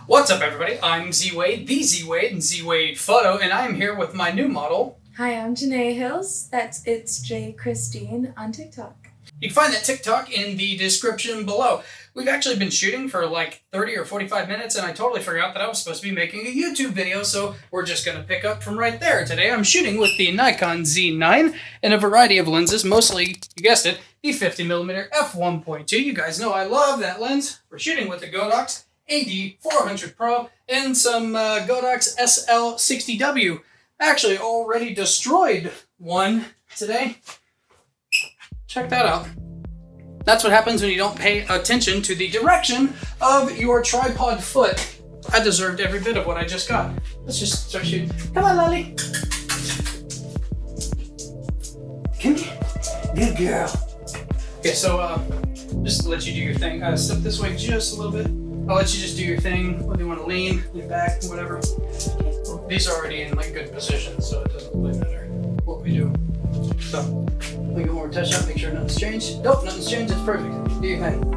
What's up, everybody? I'm ZWade, the ZWade, and ZWade Photo, and I'm here with my new model. Hi, I'm Janae Hills. That's Jae Christine on TikTok. You can find that TikTok in the description below. We've actually been shooting for like 30 or 45 minutes, and I totally forgot that I was supposed to be making a YouTube video, so we're just going to pick up from right there. Today I'm shooting with the Nikon Z9 in a variety of lenses, mostly, you guessed it, the 50mm f1.2. You guys know I love that lens. We're shooting with the Godox AD400 Pro and some Godox SL-60W. I actually already destroyed one today. Check that out. That's what happens when you don't pay attention to the direction of your tripod foot. I deserved every bit of what I just got. Let's just start shooting. Come on, Lolly. Come here. Good girl. Okay, so just to let you do your thing. Step this way just a little bit. I'll let you just do your thing, whether you want to lean back, whatever. These are already in like good position, so it doesn't really matter what we do. So, we get one more touch up, make sure nothing's changed. Nope, nothing's changed, it's perfect. Do your thing.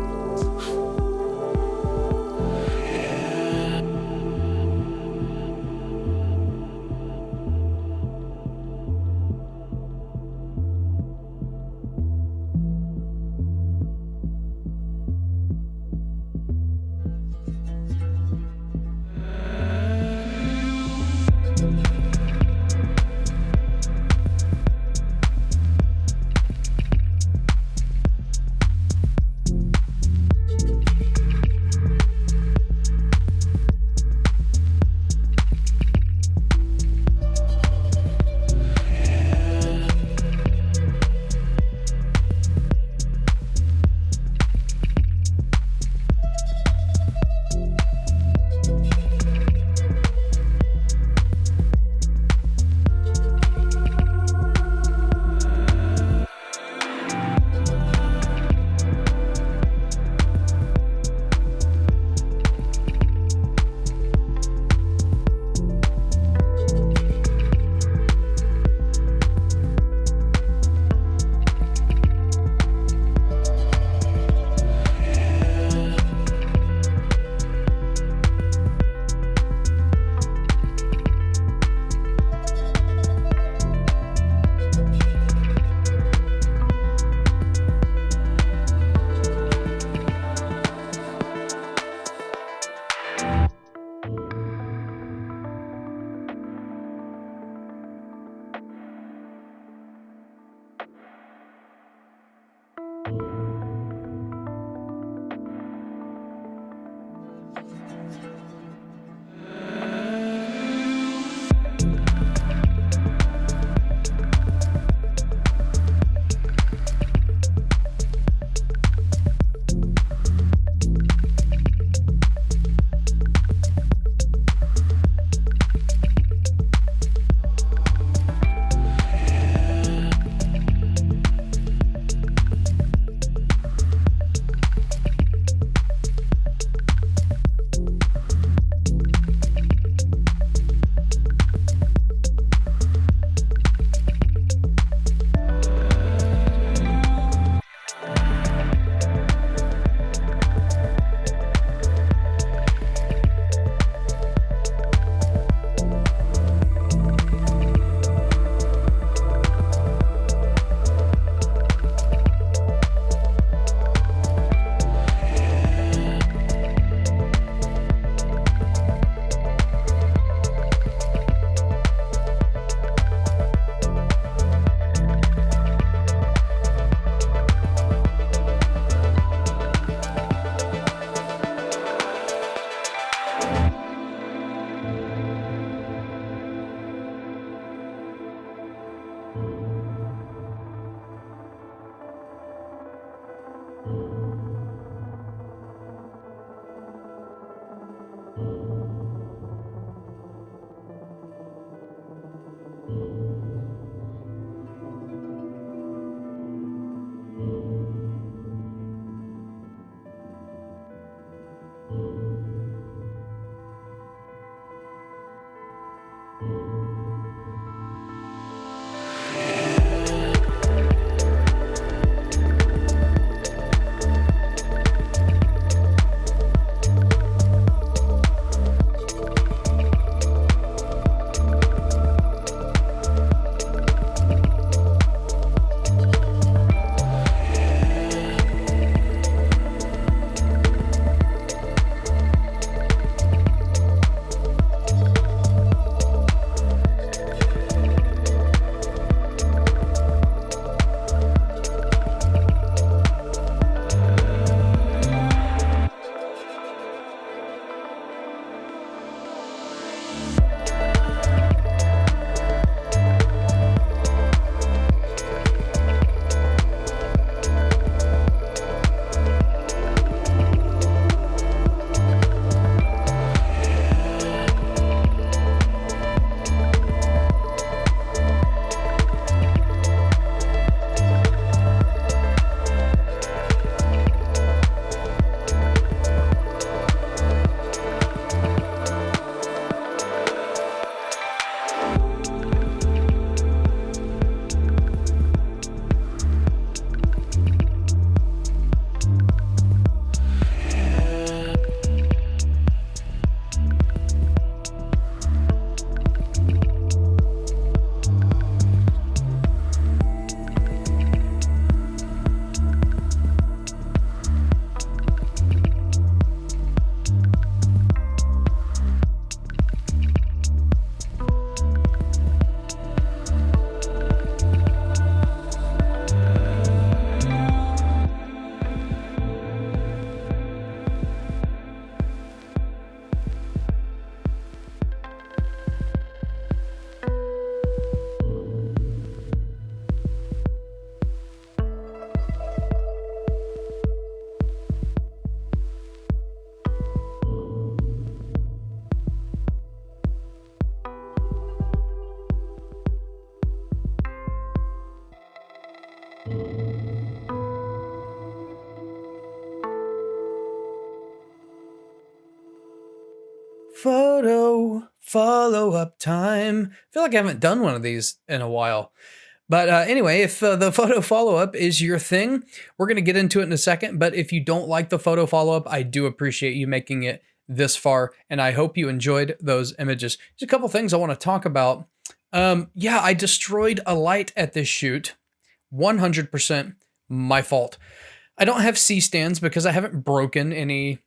Photo follow-up time. I feel like I haven't done one of these in a while. But anyway, if the photo follow-up is your thing, we're going to get into it in a second. But if you don't like the photo follow-up, I do appreciate you making it this far. And I hope you enjoyed those images. There's a couple things I want to talk about. Yeah, I destroyed a light at this shoot. 100% my fault. I don't have C-stands because I haven't broken any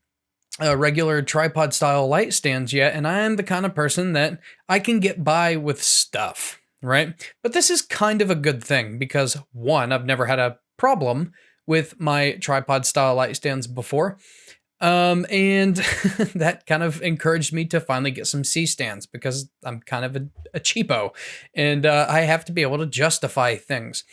regular tripod style light stands yet. And I am the kind of person that I can get by with stuff. Right? But this is kind of a good thing because one, I've never had a problem with my tripod style light stands before. And that kind of encouraged me to finally get some C stands because I'm kind of a cheapo and I have to be able to justify things.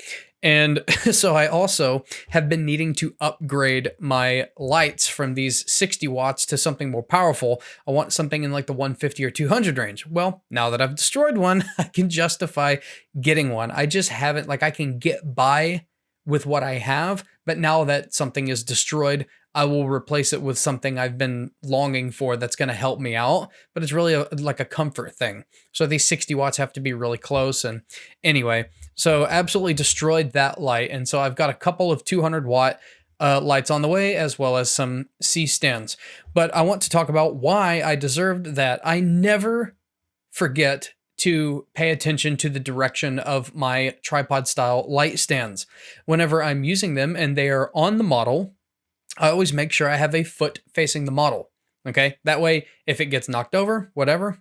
And so I also have been needing to upgrade my lights from these 60 watts to something more powerful. I want something in like the 150 or 200 range. Well, now that I've destroyed one, I can justify getting one. I just haven't, like, I can get by with what I have, but now that something is destroyed, I will replace it with something I've been longing for that's going to help me out, but it's really like a comfort thing. So these 60 watts have to be really close. And anyway, so absolutely destroyed that light. And so I've got a couple of 200 watt lights on the way, as well as some C stands. But I want to talk about why I deserved that. I never forget to pay attention to the direction of my tripod style light stands. Whenever I'm using them and they are on the model, I always make sure I have a foot facing the model. Okay. That way, if it gets knocked over, whatever,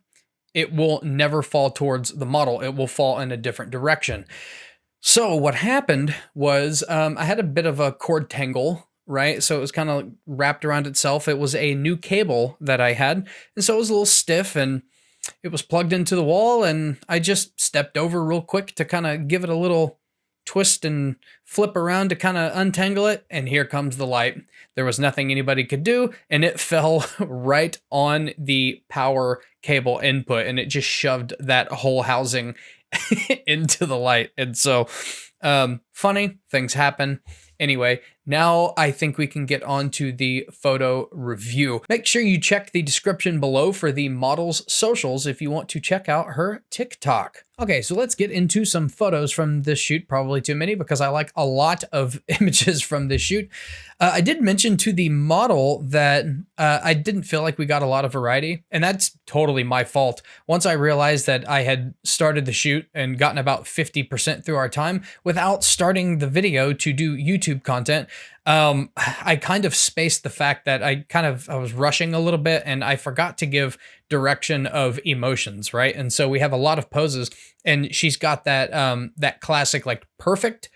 it will never fall towards the model. It will fall in a different direction. So what happened was I had a bit of a cord tangle, right? So it was kind of wrapped around itself. It was a new cable that I had. And so it was a little stiff and it was plugged into the wall. And I just stepped over real quick to kind of give it a little twist and flip around to kind of untangle it. And here comes the light. There was nothing anybody could do. And it fell right on the power cable input. And it just shoved that whole housing into the light. And so funny things happen. Anyway, now I think we can get on to the photo review. Make sure you check the description below for the model's socials if you want to check out her TikTok. Okay, so let's get into some photos from this shoot. Probably too many because I like a lot of images from this shoot. I did mention to the model that I didn't feel like we got a lot of variety, and that's totally my fault. Once I realized that I had started the shoot and gotten about 50% through our time without starting the video to do YouTube content, I kind of spaced the fact that I was rushing a little bit and I forgot to give direction of emotions, right? And so we have a lot of poses and she's got that, that classic, like perfect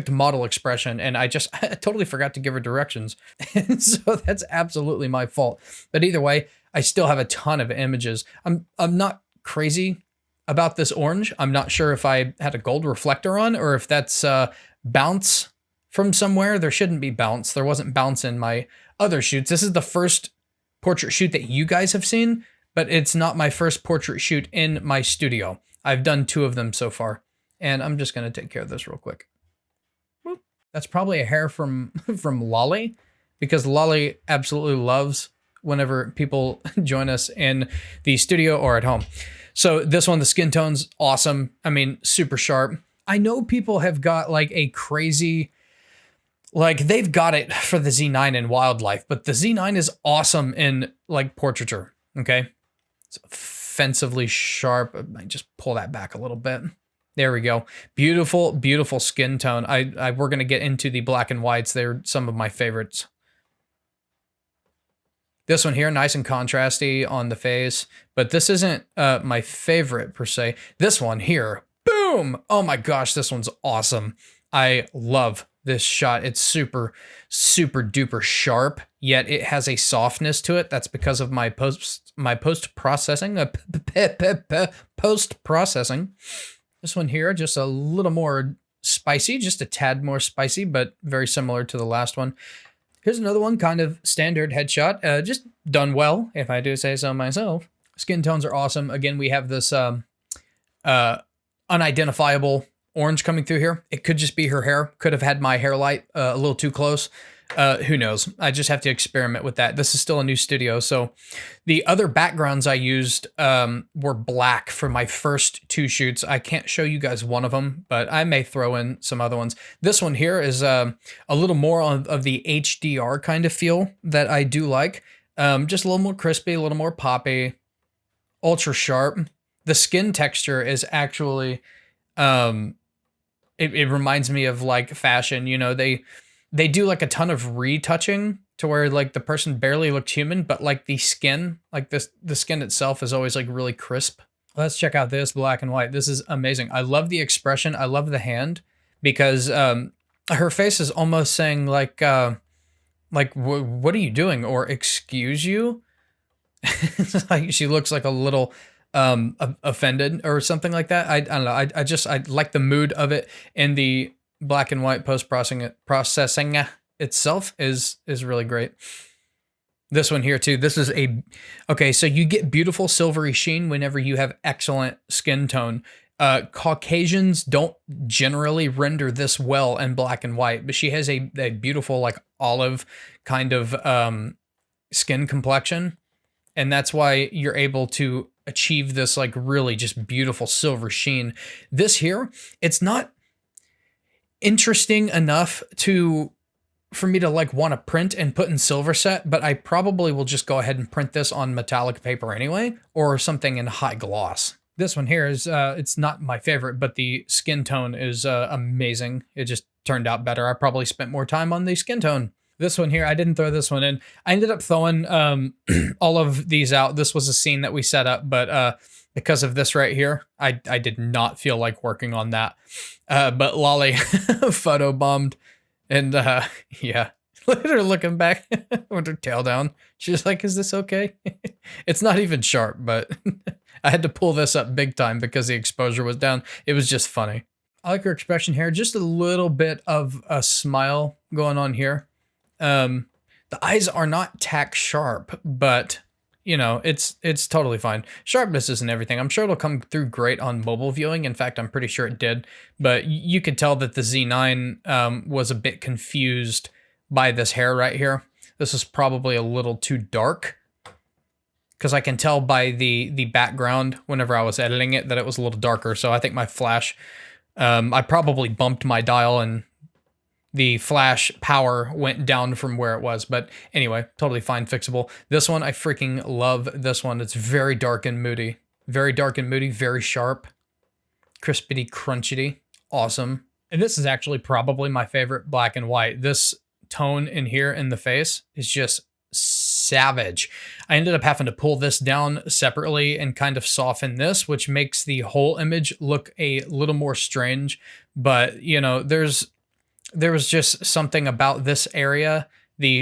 model expression. And I totally forgot to give her directions. And so that's absolutely my fault. But either way, I still have a ton of images. I'm not crazy about this orange. I'm not sure if I had a gold reflector on or if that's bounce from somewhere. There shouldn't be bounce. There wasn't bounce in my other shoots. This is the first portrait shoot that you guys have seen, but it's not my first portrait shoot in my studio. I've done 2 of them so far, and I'm just going to take care of this real quick. Whoop. That's probably a hair from Lolly, because Lolly absolutely loves whenever people join us in the studio or at home. So this one, the skin tone's awesome. I mean, super sharp. I know people have got like a crazy, like they've got it for the Z9 in wildlife, but the Z9 is awesome in like portraiture. Okay. It's offensively sharp. I might just pull that back a little bit. There we go. Beautiful, beautiful skin tone. We're going to get into the black and whites. They're some of my favorites. This one here, nice and contrasty on the face, but this isn't my favorite per se. This one here, boom! Oh my gosh, this one's awesome. I love this shot. It's super, super duper sharp, yet it has a softness to it. That's because of my post-processing. Post-processing. This one here, just a little more spicy, just a tad more spicy, but very similar to the last one. Here's another one, kind of standard headshot, just done well, if I do say so myself. Skin tones are awesome. Again, we have this unidentifiable orange coming through here. It could just be her hair. Could have had my hair light a little too close. Who knows? I just have to experiment with that. This is still a new studio. So the other backgrounds I used were black for my first 2 shoots. I can't show you guys one of them, but I may throw in some other ones. This one here is a little more of the HDR kind of feel that I do like. Just a little more crispy, a little more poppy, ultra sharp. The skin texture is actually, it reminds me of like fashion. You know, they do like a ton of retouching to where like the person barely looked human, but like the skin, like the skin itself is always like really crisp. Let's check out this black and white. This is amazing. I love the expression. I love the hand because her face is almost saying like what are you doing? Or excuse you? Like she looks like a little offended or something like that. I don't know. I like the mood of it, and the black and white processing itself is really great. This one here too. This is okay. So you get beautiful silvery sheen whenever you have excellent skin tone. Caucasians don't generally render this well in black and white, but she has a beautiful like olive kind of skin complexion. And that's why you're able to achieve this like really just beautiful silver sheen. This here, it's not interesting enough for me to like want to print and put in silver set, but I probably will just go ahead and print this on metallic paper anyway, or something in high gloss. This one here is, it's not my favorite, but the skin tone is amazing. It just turned out better. I probably spent more time on the skin tone. This one here, I didn't throw this one in. I ended up throwing all of these out. This was a scene that we set up, but because of this right here, I did not feel like working on that. But Lolly photo bombed, and yeah, look at her looking back with her tail down. She's like, is this okay? It's not even sharp, but I had to pull this up big time because the exposure was down. It was just funny. I like her expression here. Just a little bit of a smile going on here. The eyes are not tack sharp, but you know, it's totally fine. Sharpness isn't everything. I'm sure it'll come through great on mobile viewing. In fact, I'm pretty sure it did, but you could tell that the Z9 was a bit confused by this hair right here. This is probably a little too dark because I can tell by the background whenever I was editing it that it was a little darker. So I think my flash, I probably bumped my dial and the flash power went down from where it was. But anyway, totally fine, fixable. This one, I freaking love this one. It's very dark and moody. Very dark and moody, very sharp. Crispity, crunchity. Awesome. And this is actually probably my favorite black and white. This tone in here in the face is just savage. I ended up having to pull this down separately and kind of soften this, which makes the whole image look a little more strange. But, you know, there was just something about this area,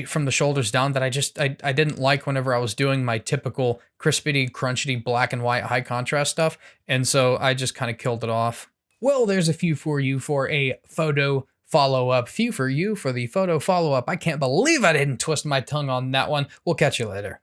from the shoulders down, that I didn't like whenever I was doing my typical crispity, crunchity, black and white, high contrast stuff. And so I just kind of killed it off. Well, there's a few for you for a photo follow-up. Few for you for the photo follow-up. I can't believe I didn't twist my tongue on that one. We'll catch you later.